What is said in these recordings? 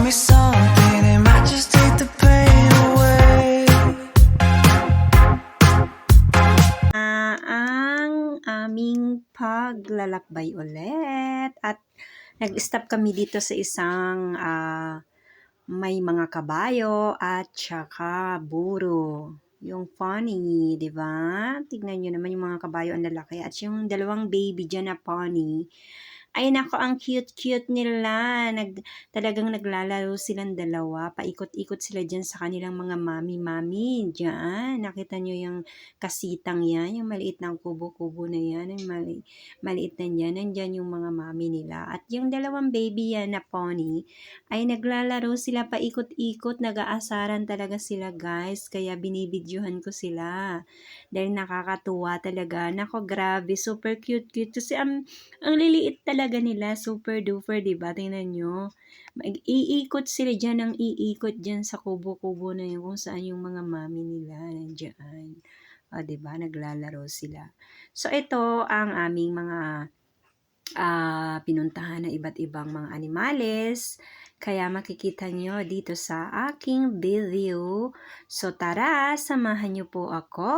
me something, it might just take the pain away. Ang aming paglalakbay ulit at nag-stop kami dito sa isang may mga kabayo at saka burro. Yung pony, di ba? Tignan nyo naman yung mga kabayo ang lalaki at yung dalawang baby dyan na pony. Ay nako, ang cute-cute nila. Talagang naglalaro silang dalawa. Paikot-ikot sila dyan sa kanilang mga mami-mami. Dyan, nakita nyo yung kasitang yan, yung maliit na kubo-kubo na yan, yung maliit na yan, nandyan yung mga mami nila. At yung dalawang baby yan na pony, ay naglalaro sila paikot-ikot, nag-aasaran talaga sila guys. Kaya binibidyohan ko sila. Dahil nakakatuwa talaga. Nako, grabe, super cute-cute. Kasi ang liliit talaga nila, super duper, diba? Tingnan nyo. Iikot sila dyan, ang iikot dyan sa kubo-kubo na yun, kung saan yung mga mami nila, nandyan. O, diba? Naglalaro sila. So, ito ang aming mga pinuntahan na iba't ibang mga animales. Kaya makikita nyo dito sa aking video. So, tara, samahan nyo po ako.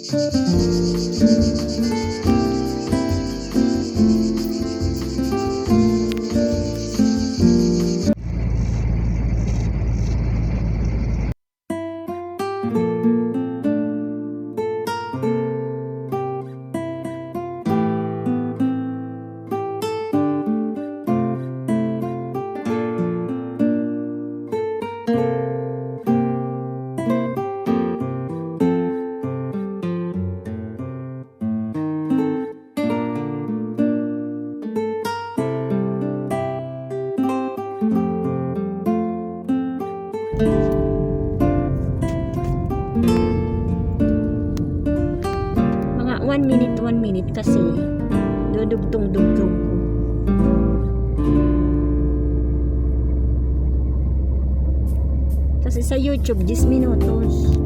Mga 1 minute kasi dudugtong-dugtong ko. Kasi sa YouTube 10 minutos.